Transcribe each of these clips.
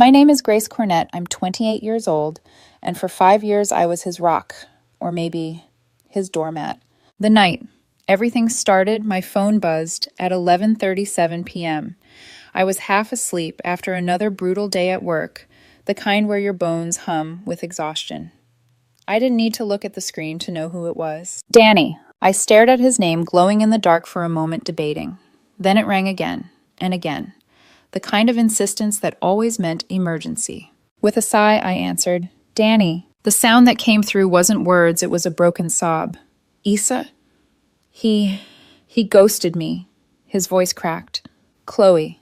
My name is Grace Cornett. I'm 28 years old, and for 5 years I was his rock, or maybe his doormat. The night everything started, my phone buzzed at 11:37 p.m. I was half asleep after another brutal day at work, the kind where your bones hum with exhaustion. I didn't need to look at the screen to know who it was. Danny. I stared at his name, glowing in the dark for a moment, debating. Then it rang again, and again. The kind of insistence that always meant emergency. With a sigh, I answered, Danny. The sound that came through wasn't words, it was a broken sob. Issa? He ghosted me. His voice cracked. Chloe.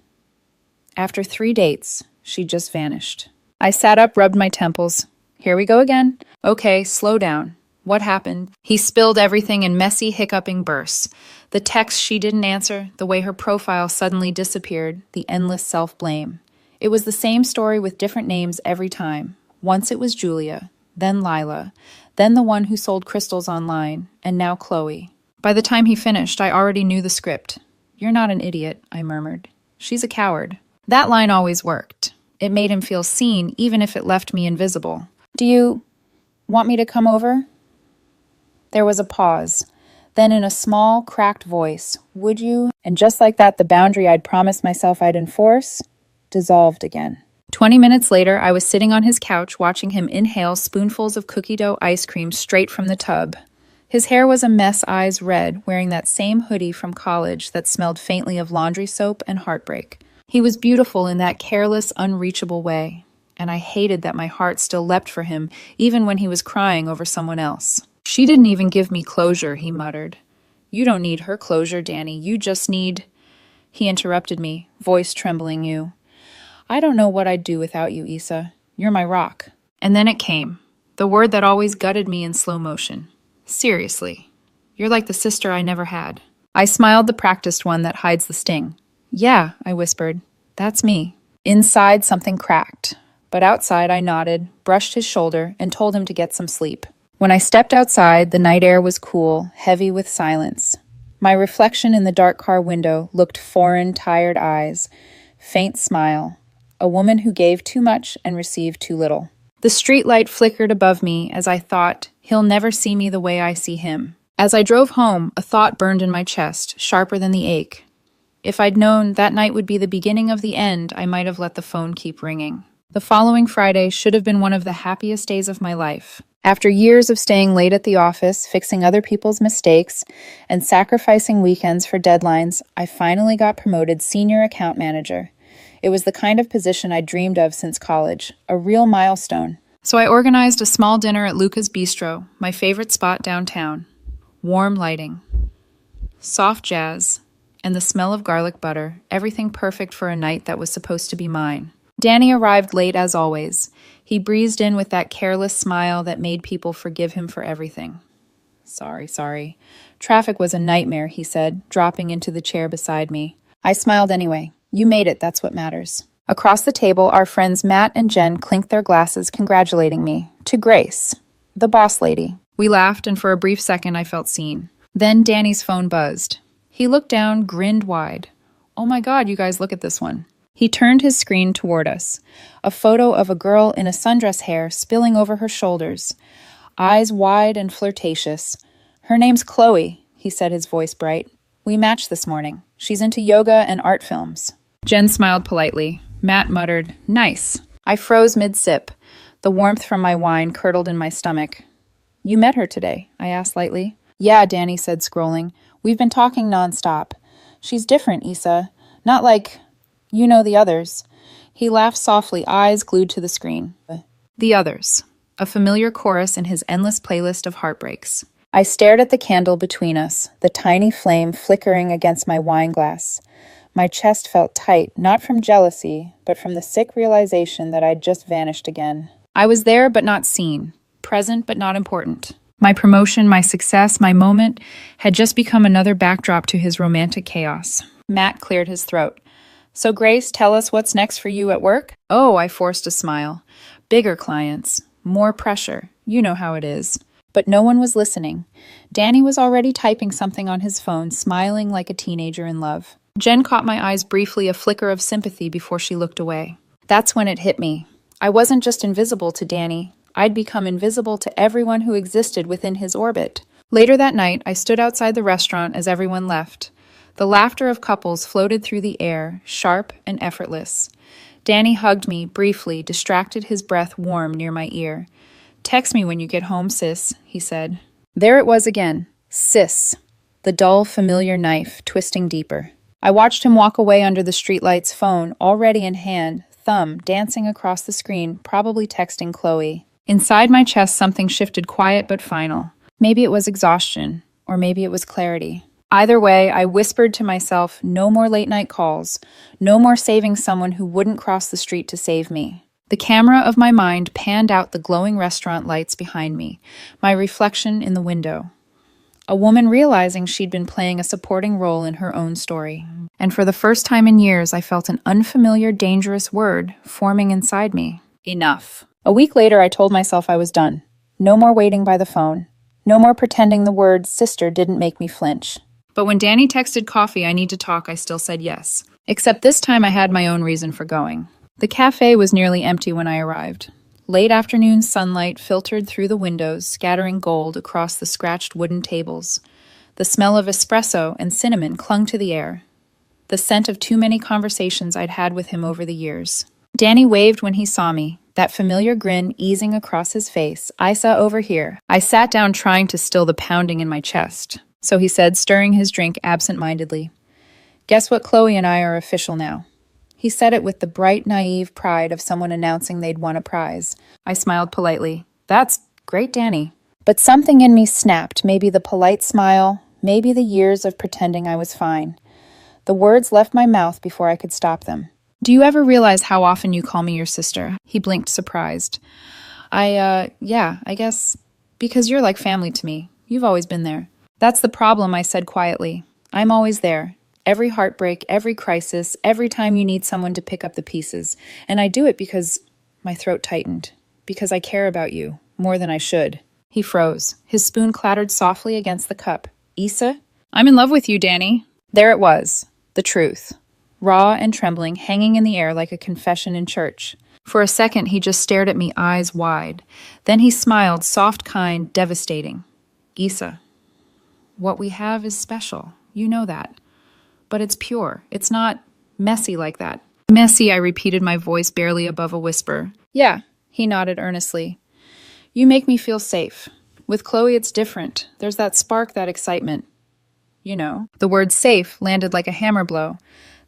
After 3 dates, she just vanished. I sat up, rubbed my temples. Here we go again. Okay, slow down. What happened? He spilled everything in messy, hiccuping bursts. The text she didn't answer, the way her profile suddenly disappeared, the endless self-blame. It was the same story with different names every time. Once it was Julia, then Lila, then the one who sold crystals online, and now Chloe. By the time he finished, I already knew the script. You're not an idiot, I murmured. She's a coward. That line always worked. It made him feel seen, even if it left me invisible. Do you want me to come over? There was a pause. Then in a small, cracked voice, would you? And just like that, the boundary I'd promised myself I'd enforce dissolved again. 20 minutes later, I was sitting on his couch watching him inhale spoonfuls of cookie dough ice cream straight from the tub. His hair was a mess, eyes red, wearing that same hoodie from college that smelled faintly of laundry soap and heartbreak. He was beautiful in that careless, unreachable way, and I hated that my heart still leapt for him, even when he was crying over someone else. She didn't even give me closure, he muttered. You don't need her closure, Danny. You just need... He interrupted me, voice trembling. You. I don't know what I'd do without you, Issa. You're my rock. And then it came, the word that always gutted me in slow motion. Seriously. You're like the sister I never had. I smiled, the practiced one that hides the sting. Yeah, I whispered. That's me. Inside, something cracked. But outside, I nodded, brushed his shoulder, and told him to get some sleep. When I stepped outside, the night air was cool, heavy with silence. My reflection in the dark car window looked foreign, tired eyes, faint smile, a woman who gave too much and received too little. The streetlight flickered above me as I thought, he'll never see me the way I see him. As I drove home, a thought burned in my chest, sharper than the ache. If I'd known that night would be the beginning of the end, I might have let the phone keep ringing. The following Friday should have been one of the happiest days of my life. After years of staying late at the office, fixing other people's mistakes, and sacrificing weekends for deadlines, I finally got promoted senior account manager. It was the kind of position I dreamed of since college, a real milestone. So I organized a small dinner at Luca's Bistro, my favorite spot downtown. Warm lighting, soft jazz, and the smell of garlic butter, everything perfect for a night that was supposed to be mine. Danny arrived late as always. He breezed in with that careless smile that made people forgive him for everything. Sorry. Traffic was a nightmare, he said, dropping into the chair beside me. I smiled anyway. You made it, that's what matters. Across the table, our friends Matt and Jen clinked their glasses, congratulating me. To Grace, the boss lady. We laughed, and for a brief second I felt seen. Then Danny's phone buzzed. He looked down, grinned wide. Oh my God, you guys, look at this one. He turned his screen toward us. A photo of a girl in a sundress, hair spilling over her shoulders. Eyes wide and flirtatious. Her name's Chloe, he said, his voice bright. We matched this morning. She's into yoga and art films. Jen smiled politely. Matt muttered, nice. I froze mid-sip. The warmth from my wine curdled in my stomach. You met her today? I asked lightly. Yeah, Danny said, scrolling. We've been talking nonstop. She's different, Issa. Not like... You know the others. He laughed softly, eyes glued to the screen. The others. A familiar chorus in his endless playlist of heartbreaks. I stared at the candle between us, the tiny flame flickering against my wine glass. My chest felt tight, not from jealousy, but from the sick realization that I'd just vanished again. I was there but not seen, present but not important. My promotion, my success, my moment had just become another backdrop to his romantic chaos. Matt cleared his throat. So Grace, tell us what's next for you at work? Oh, I forced a smile. Bigger clients, more pressure. You know how it is. But no one was listening. Danny was already typing something on his phone, smiling like a teenager in love. Jen caught my eyes briefly, a flicker of sympathy before she looked away. That's when it hit me. I wasn't just invisible to Danny. I'd become invisible to everyone who existed within his orbit. Later that night, I stood outside the restaurant as everyone left. The laughter of couples floated through the air, sharp and effortless. Danny hugged me briefly, distracted, his breath warm near my ear. "Text me when you get home, sis," he said. There it was again. Sis. The dull, familiar knife, twisting deeper. I watched him walk away under the streetlights, phone already in hand, thumb dancing across the screen, probably texting Chloe. Inside my chest, something shifted, quiet but final. Maybe it was exhaustion, or maybe it was clarity. Either way, I whispered to myself, no more late-night calls, no more saving someone who wouldn't cross the street to save me. The camera of my mind panned out the glowing restaurant lights behind me, my reflection in the window. A woman realizing she'd been playing a supporting role in her own story. And for the first time in years, I felt an unfamiliar, dangerous word forming inside me. Enough. A week later, I told myself I was done. No more waiting by the phone. No more pretending the word sister didn't make me flinch. But when Danny texted coffee, I need to talk, I still said yes. Except this time I had my own reason for going. The cafe was nearly empty when I arrived. Late afternoon sunlight filtered through the windows, scattering gold across the scratched wooden tables. The smell of espresso and cinnamon clung to the air. The scent of too many conversations I'd had with him over the years. Danny waved when he saw me, that familiar grin easing across his face. "Isa, over here." I sat down, trying to still the pounding in my chest. So he said, stirring his drink absent-mindedly, "Guess what, Chloe and I are official now." He said it with the bright, naive pride of someone announcing they'd won a prize. I smiled politely. "That's great, Danny." But something in me snapped, maybe the polite smile, maybe the years of pretending I was fine. The words left my mouth before I could stop them. "Do you ever realize how often you call me your sister?" He blinked, surprised. Yeah, I guess, because you're like family to me. You've always been there." "That's the problem," I said quietly. "I'm always there. Every heartbreak, every crisis, every time you need someone to pick up the pieces. And I do it because..." My throat tightened. "Because I care about you, more than I should." He froze. His spoon clattered softly against the cup. "Isa?" "I'm in love with you, Danny." There it was. The truth. Raw and trembling, hanging in the air like a confession in church. For a second, he just stared at me, eyes wide. Then he smiled, soft, kind, devastating. "Isa, what we have is special. You know that. But it's pure. It's not messy like that." "Messy," I repeated, my voice barely above a whisper. "Yeah," he nodded earnestly. "You make me feel safe. With Chloe, it's different. There's that spark, that excitement. You know." The word safe landed like a hammer blow.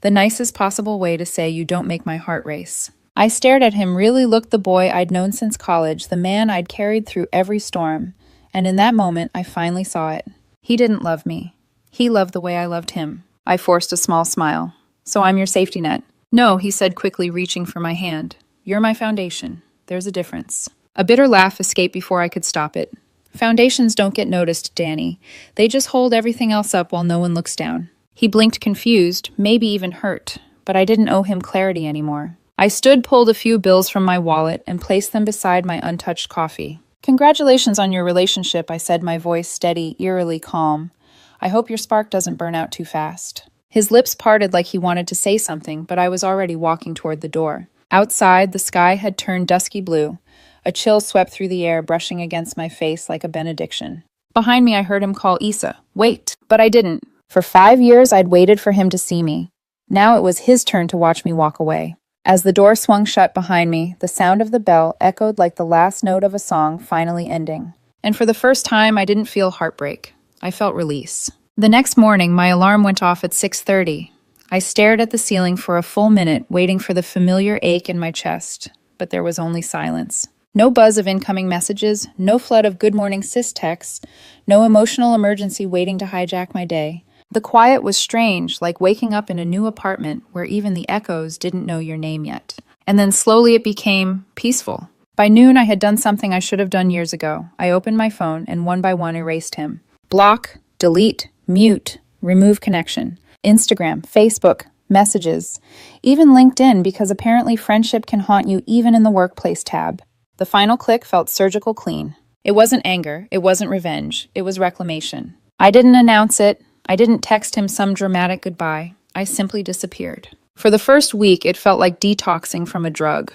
The nicest possible way to say you don't make my heart race. I stared at him, really looked the boy I'd known since college, the man I'd carried through every storm. And in that moment, I finally saw it. He didn't love me. He loved the way I loved him. I forced a small smile. "So I'm your safety net." "No," he said quickly, reaching for my hand. "You're my foundation. There's a difference." A bitter laugh escaped before I could stop it. "Foundations don't get noticed, Danny. They just hold everything else up while no one looks down." He blinked, confused, maybe even hurt, but I didn't owe him clarity anymore. I stood, pulled a few bills from my wallet, and placed them beside my untouched coffee. "Congratulations on your relationship," I said, my voice steady, eerily calm. "I hope your spark doesn't burn out too fast." His lips parted like he wanted to say something, but I was already walking toward the door. Outside, the sky had turned dusky blue. A chill swept through the air, brushing against my face like a benediction. Behind me, I heard him call Isa. "Wait!" But I didn't. For 5 years, I'd waited for him to see me. Now it was his turn to watch me walk away. As the door swung shut behind me, the sound of the bell echoed like the last note of a song finally ending. And for the first time, I didn't feel heartbreak. I felt release. The next morning, my alarm went off at 6:30. I stared at the ceiling for a full minute, waiting for the familiar ache in my chest. But there was only silence. No buzz of incoming messages, no flood of good morning sis texts, no emotional emergency waiting to hijack my day. The quiet was strange, like waking up in a new apartment where even the echoes didn't know your name yet. And then slowly it became peaceful. By noon, I had done something I should have done years ago. I opened my phone and one by one erased him. Block, delete, mute, remove connection. Instagram, Facebook, messages. Even LinkedIn, because apparently friendship can haunt you even in the workplace tab. The final click felt surgical clean. It wasn't anger, it wasn't revenge, it was reclamation. I didn't announce it. I didn't text him some dramatic goodbye. I simply disappeared. For the first week, it felt like detoxing from a drug.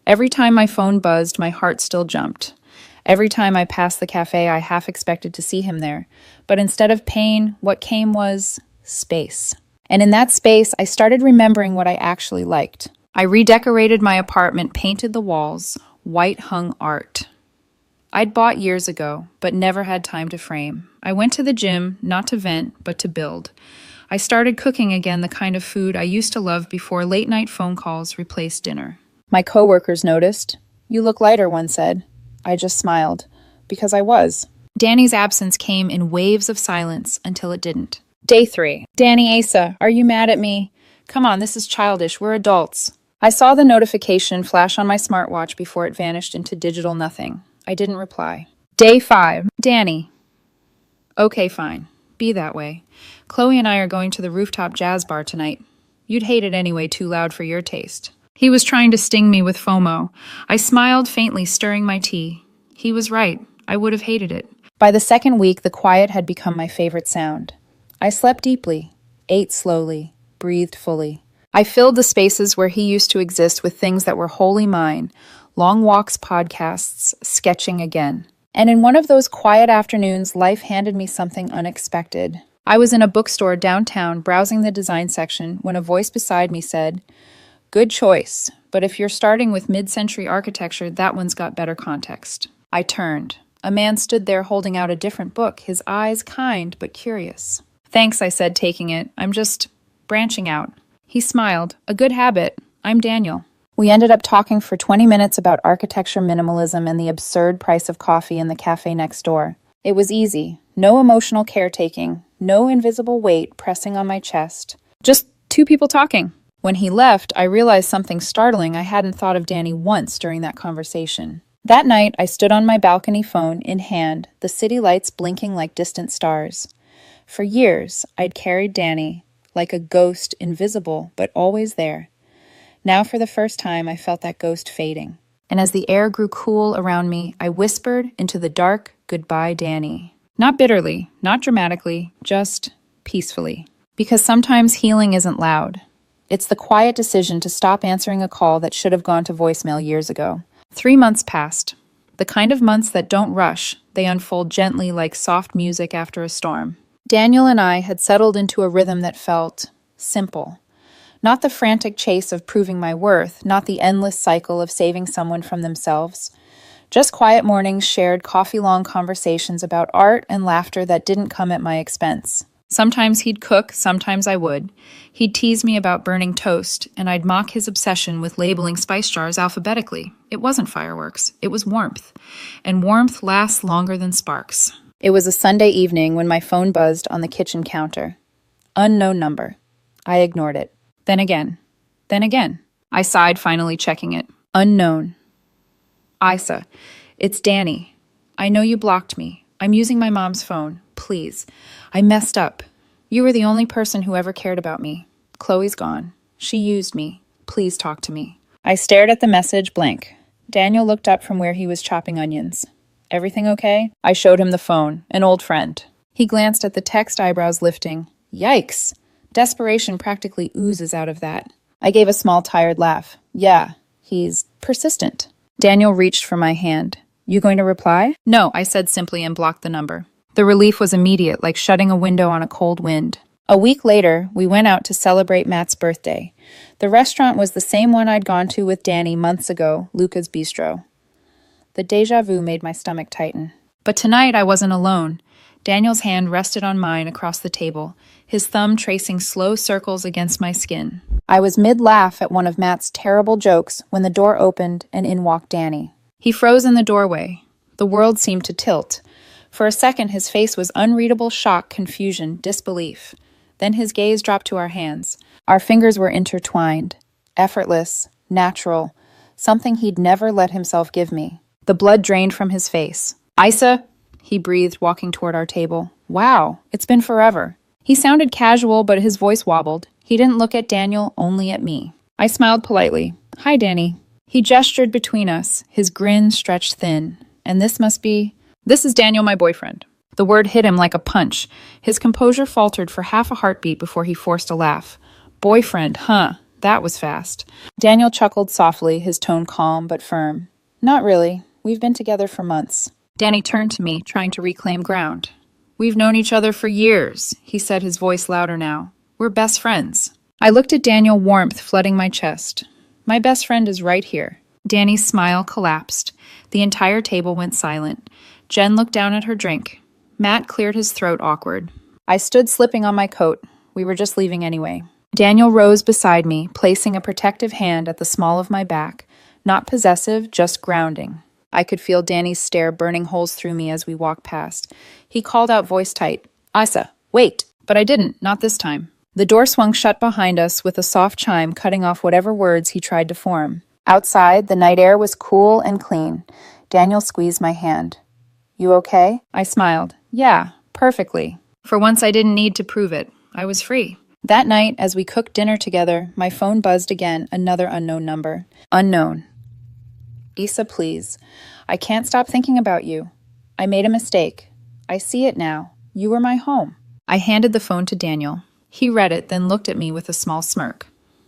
Every time my phone buzzed, my heart still jumped. Every time I passed the cafe, I half expected to see him there. But instead of pain, what came was space. And in that space, I started remembering what I actually liked. I redecorated my apartment, painted the walls, white hung art. I'd bought years ago, but never had time to frame. I went to the gym, not to vent, but to build. I started cooking again, the kind of food I used to love before late-night phone calls replaced dinner. My coworkers noticed. "You look lighter," one said. I just smiled, because I was. Danny's absence came in waves of silence until it didn't. Day 3. "Danny, Asa, are you mad at me? Come on, this is childish. We're adults." I saw the notification flash on my smartwatch before it vanished into digital nothing. I didn't reply. Day 5. "Danny." "Okay, fine. Be that way. Chloe and I are going to the rooftop jazz bar tonight. You'd hate it anyway, too loud for your taste." He was trying to sting me with FOMO. I smiled faintly, stirring my tea. He was right. I would have hated it. By the second week, the quiet had become my favorite sound. I slept deeply, ate slowly, breathed fully. I filled the spaces where he used to exist with things that were wholly mine: long walks, podcasts, sketching again. And in one of those quiet afternoons, life handed me something unexpected. I was in a bookstore downtown browsing the design section when a voice beside me said, "Good choice, but if you're starting with mid-century architecture, that one's got better context." I turned. A man stood there holding out a different book, his eyes kind but curious. "Thanks," I said, taking it. "I'm just branching out." He smiled. "A good habit. I'm Daniel." We ended up talking for 20 minutes about architecture minimalism and the absurd price of coffee in the cafe next door. It was easy. No emotional caretaking. No invisible weight pressing on my chest. Just two people talking. When he left, I realized something startling. I hadn't thought of Danny once during that conversation. That night, I stood on my balcony, phone in hand, the city lights blinking like distant stars. For years, I'd carried Danny, like a ghost, invisible, but always there. Now, for the first time, I felt that ghost fading. And as the air grew cool around me, I whispered into the dark, "Goodbye, Danny." Not bitterly, not dramatically, just peacefully. Because sometimes healing isn't loud. It's the quiet decision to stop answering a call that should have gone to voicemail years ago. 3 months passed. The kind of months that don't rush, they unfold gently like soft music after a storm. Daniel and I had settled into a rhythm that felt simple. Not the frantic chase of proving my worth, not the endless cycle of saving someone from themselves. Just quiet mornings, shared coffee-long conversations about art and laughter that didn't come at my expense. Sometimes he'd cook, sometimes I would. He'd tease me about burning toast, and I'd mock his obsession with labeling spice jars alphabetically. It wasn't fireworks, it was warmth. And warmth lasts longer than sparks. It was a Sunday evening when my phone buzzed on the kitchen counter. Unknown number. I ignored it. Then again. Then again. I sighed, finally checking it. Unknown. "Isa, it's Danny. I know you blocked me. I'm using my mom's phone. Please. I messed up. You were the only person who ever cared about me. Chloe's gone. She used me. Please talk to me." I stared at the message, blank. Daniel looked up from where he was chopping onions. "Everything okay?" I showed him the phone, an old friend. He glanced at the text, eyebrows lifting. Yikes! Desperation practically oozes out of that. I gave a small, tired laugh. "Yeah, he's persistent." Daniel reached for my hand. "You going to reply?" "No," I said simply and blocked the number. The relief was immediate, like shutting a window on a cold wind. A week later, we went out to celebrate Matt's birthday. The restaurant was the same one I'd gone to with Danny months ago, Luca's Bistro. The déjà vu made my stomach tighten. But tonight I wasn't alone. Daniel's hand rested on mine across the table, his thumb tracing slow circles against my skin. I was mid-laugh at one of Matt's terrible jokes when the door opened and in walked Danny. He froze in the doorway. The world seemed to tilt. For a second, his face was unreadable shock, confusion, disbelief. Then his gaze dropped to our hands. Our fingers were intertwined. Effortless, natural, something he'd never let himself give me. The blood drained from his face. "Isa," he breathed, walking toward our table. "Wow, it's been forever." He sounded casual, but his voice wobbled. He didn't look at Daniel, only at me. I smiled politely. "Hi, Danny." He gestured between us, his grin stretched thin. "And this is Daniel, my boyfriend." The word hit him like a punch. His composure faltered for half a heartbeat before he forced a laugh. "Boyfriend, huh? That was fast. Daniel chuckled softly, his tone calm but firm. Not really. We've been together for months. Danny turned to me, trying to reclaim ground. We've known each other for years, he said, his voice louder now. We're best friends. I looked at Daniel, warmth flooding my chest. My best friend is right here. Danny's smile collapsed. The entire table went silent. Jen looked down at her drink. Matt cleared his throat awkward. I stood slipping on my coat. We were just leaving anyway. Daniel rose beside me, placing a protective hand at the small of my back. Not possessive, just grounding. I could feel Danny's stare burning holes through me as we walked past. He called out voice tight, Isa, wait! But I didn't, not this time. The door swung shut behind us with a soft chime cutting off whatever words he tried to form. Outside, the night air was cool and clean. Daniel squeezed my hand. You okay? I smiled. Yeah, perfectly. For once I didn't need to prove it. I was free. That night, as we cooked dinner together, my phone buzzed again, another unknown number. Unknown. Isa, please. I can't stop thinking about you. I made a mistake. I see it now. You were my home. I handed the phone to Daniel. He read it, then looked at me with a small smirk.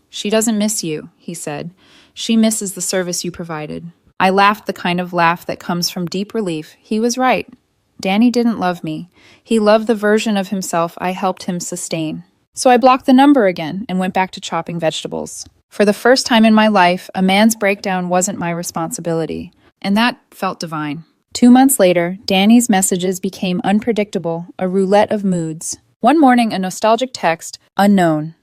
She doesn't miss you, he said. She misses the service you provided. I laughed the kind of laugh that comes from deep relief. He was right. Danny didn't love me. He loved the version of himself I helped him sustain. So I blocked the number again and went back to chopping vegetables. For the first time in my life, a man's breakdown wasn't my responsibility. And that felt divine. 2 months later, Danny's messages became unpredictable, a roulette of moods. One morning, a nostalgic text, unknown.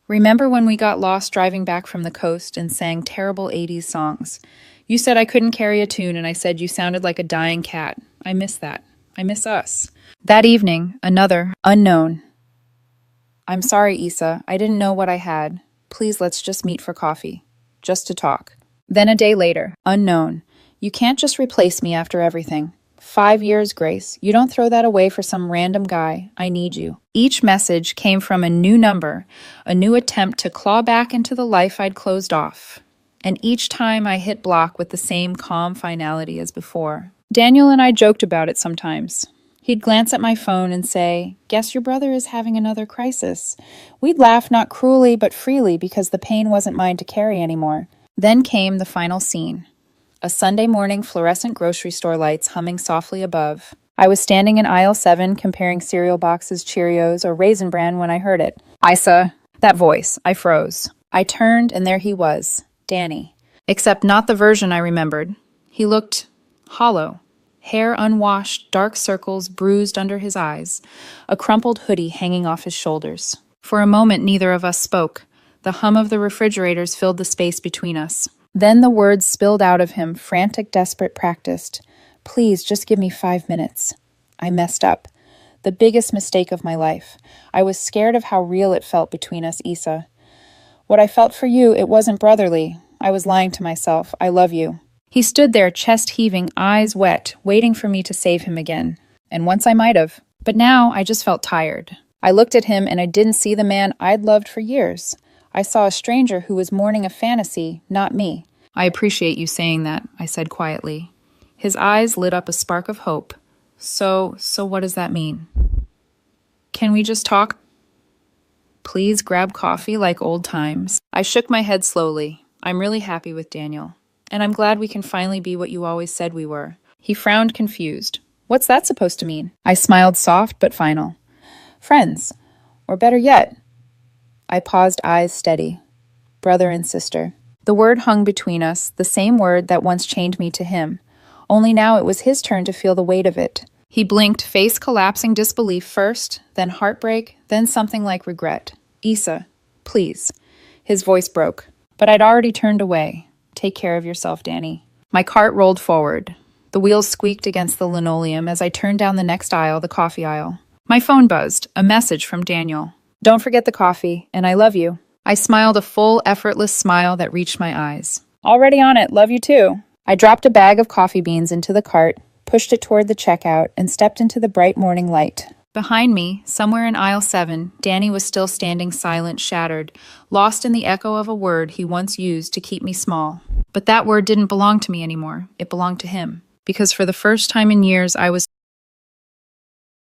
Remember when we got lost driving back from the coast and sang terrible 80s songs? You said I couldn't carry a tune, and I said you sounded like a dying cat. I miss that. I miss us. That evening, another, unknown. I'm sorry, Isa. I didn't know what I had. Please, let's just meet for coffee. Just to talk. Then a day later, unknown. You can't just replace me after everything. 5 years, Grace. You don't throw that away for some random guy. I need you. Each message came from a new number, a new attempt to claw back into the life I'd closed off. And each time I hit block with the same calm finality as before. Daniel and I joked about it sometimes. He'd glance at my phone and say, Guess your brother is having another crisis. We'd laugh not cruelly but freely because the pain wasn't mine to carry anymore. Then came the final scene. A Sunday morning, fluorescent grocery store lights humming softly above. I was standing in aisle 7 comparing cereal boxes, Cheerios, or Raisin Bran when I heard it. Isa, that voice. I froze. I turned and there he was, Danny. Except not the version I remembered. He looked hollow. Hair unwashed, dark circles bruised under his eyes, a crumpled hoodie hanging off his shoulders. For a moment, neither of us spoke. The hum of the refrigerators filled the space between us. Then the words spilled out of him, frantic, desperate, practiced. Please, just give me 5 minutes. I messed up. The biggest mistake of my life. I was scared of how real it felt between us, Isa. What I felt for you, it wasn't brotherly. I was lying to myself. I love you. He stood there, chest heaving, eyes wet, waiting for me to save him again. And once I might have. But now I just felt tired. I looked at him and I didn't see the man I'd loved for years. I saw a stranger who was mourning a fantasy, not me. I appreciate you saying that, I said quietly. His eyes lit up a spark of hope. So what does that mean? Can we just talk? Please grab coffee like old times. I shook my head slowly. I'm really happy with Daniel. And I'm glad we can finally be what you always said we were. He frowned, confused. What's that supposed to mean? I smiled soft but final. Friends. Or better yet. I paused, eyes steady. Brother and sister. The word hung between us, the same word that once chained me to him. Only now it was his turn to feel the weight of it. He blinked, face collapsing disbelief first, then heartbreak, then something like regret. Isa, please. His voice broke. But I'd already turned away. Take care of yourself, Danny. My cart rolled forward. The wheels squeaked against the linoleum as I turned down the next aisle, the coffee aisle. My phone buzzed, a message from Daniel. Don't forget the coffee, and I love you. I smiled a full, effortless smile that reached my eyes. Already on it, love you too. I dropped a bag of coffee beans into the cart, pushed it toward the checkout, and stepped into the bright morning light. Behind me, somewhere in aisle 7, Danny was still standing silent, shattered, lost in the echo of a word he once used to keep me small. But that word didn't belong to me anymore. It belonged to him. Because for the first time in years, I was